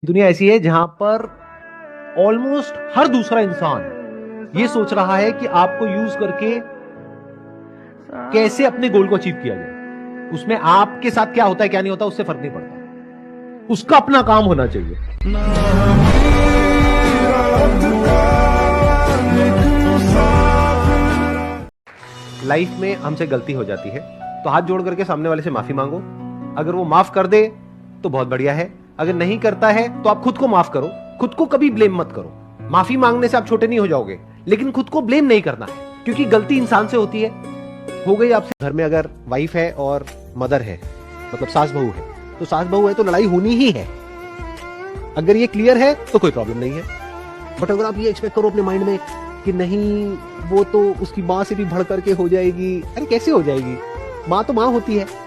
दुनिया ऐसी है जहां पर ऑलमोस्ट हर दूसरा इंसान ये सोच रहा है कि आपको यूज करके कैसे अपने गोल को अचीव किया जाए। उसमें आपके साथ क्या होता है क्या नहीं होता उससे फर्क नहीं पड़ता, उसका अपना काम होना चाहिए। लाइफ में हमसे गलती हो जाती है तो हाथ जोड़ करके सामने वाले से माफी मांगो। अगर वो माफ कर दे तो बहुत बढ़िया है, अगर नहीं करता है तो आप खुद को माफ करो। खुद को कभी ब्लेम मत करो। माफी मांगने से आप छोटे नहीं हो जाओगे, लेकिन खुद को ब्लेम नहीं करना है, क्योंकि गलती इंसान से होती है। हो गई आपसे। घर में अगर वाइफ है और मदर है, मतलब सास बहू है, तो सास बहू है तो लड़ाई होनी ही है। अगर ये क्लियर है तो कोई प्रॉब्लम नहीं है। बट अगर आप ये एक्सपेक्ट करो अपने माइंड में कि नहीं वो तो उसकी माँ से भी बढ़ करके हो जाएगी, अरे कैसे हो जाएगी, माँ तो माँ होती है।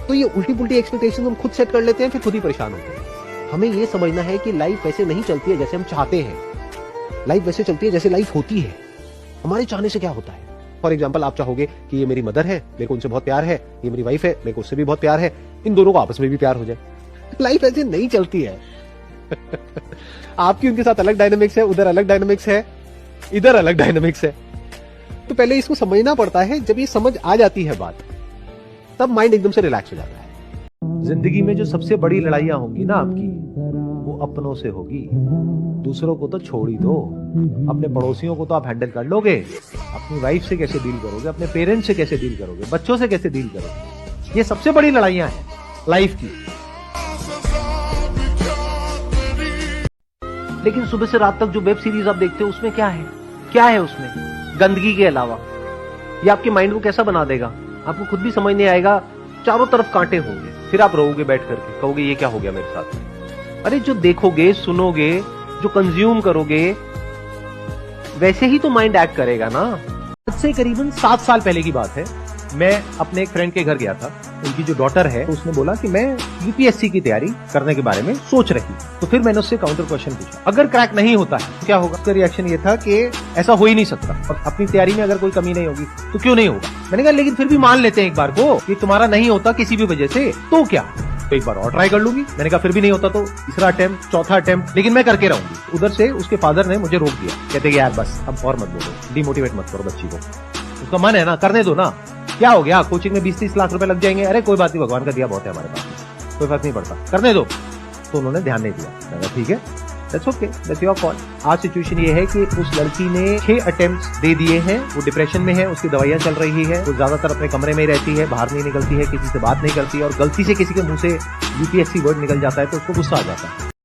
तो ये उल्टी पुल्टी एक्सपेक्टेशन हम खुद सेट कर लेते हैं, फिर खुद ही परेशान होते हैं। हमें ये समझना है कि लाइफ वैसे नहीं चलती है जैसे हम चाहते हैं। लाइफ वैसे चलती है जैसे लाइफ होती है। हमारे चाहने से क्या होता है। फॉर एग्जाम्पल, आप चाहोगे कि ये मेरी मदर है, मेरे को उनसे बहुत प्यार है, ये मेरी वाइफ है, मेरे को उससे भी बहुत प्यार है, इन दोनों को आपस में भी प्यार हो जाए। लाइफ ऐसे नहीं चलती है। आपकी उनके साथ अलग डायनामिक्स है, उधर अलग डायनामिक्स है, इधर अलग डायनामिक्स है। तो पहले इसको समझना पड़ता है। जब ये समझ आ जाती है बात, तब माइंड एकदम से रिलैक्स हो जाता है। जिंदगी में जो सबसे बड़ी लड़ाइयां होंगी ना आपकी, वो अपनों से होगी। दूसरों को तो छोड़ ही दो, अपने पड़ोसियों को तो आप हैंडल कर लोगे। अपनी वाइफ से कैसे डील करोगे, अपने पेरेंट्स से कैसे डील करोगे, बच्चों से कैसे डील करोगे, ये सबसे बड़ी लड़ाइयां हैं लाइफ की। लेकिन सुबह से रात तक जो वेब सीरीज आप देखते हो उसमें क्या है, क्या है उसमें गंदगी के अलावा। ये आपके माइंड को कैसा बना देगा, आपको खुद भी समझ नहीं आएगा। चारों तरफ कांटे होंगे, फिर आप रोओगे बैठ करके, कहोगे ये क्या हो गया मेरे साथ। अरे जो देखोगे, सुनोगे, जो कंज्यूम करोगे, वैसे ही तो माइंड एक्ट करेगा ना। आज से करीबन 7 साल पहले की बात है। मैं अपने एक फ्रेंड के घर गया था। उनकी जो डॉटर है, तो उसने बोला कि मैं यूपीएससी की तैयारी करने के बारे में सोच रही। तो फिर मैंने उससे काउंटर क्वेश्चन पूछा, अगर क्रैक नहीं होता है तो क्या होगा। उसका रिएक्शन ये था कि ऐसा हो ही नहीं सकता, और अपनी तैयारी में अगर कोई कमी नहीं होगी तो क्यों नहीं होगा। मैंने कहा लेकिन फिर भी मान लेते हैं एक बार को कि तुम्हारा नहीं होता किसी भी वजह से, तो क्या, तो एक बार और ट्राई कर लूंगी। मैंने कहा फिर भी नहीं होता तो तीसरा अटेम्प्ट, चौथा अटेम्प्ट, लेकिन मैं करके रहूंगी। उधर से उसके फादर ने मुझे रोक दिया, कहते कि यार बस अब और मत बोलो, डिमोटिवेट मत करो बच्ची को, उसका मन है ना, करने दो ना, क्या हो गया, कोचिंग में 20-30 लाख रुपए लग जाएंगे। अरे कोई बात नहीं, भगवान का दिया बहुत है हमारे पास, कोई फर्क नहीं पड़ता, करने दो। तो उन्होंने ध्यान नहीं दिया। मैंने कहा ठीक है, that's okay, that's your call. आज सिचुएशन ये है कि उस लड़की ने 6 अटेम्प्ट्स दे दिए हैं, वो डिप्रेशन में है, उसकी दवाइयां चल रही है, वो ज्यादातर अपने कमरे में ही रहती है, बाहर नहीं निकलती है, किसी से बात नहीं करती है, और गलती से किसी के मुंह से यूपीएससी वर्ड निकल जाता है तो उसको गुस्सा आ जाता है।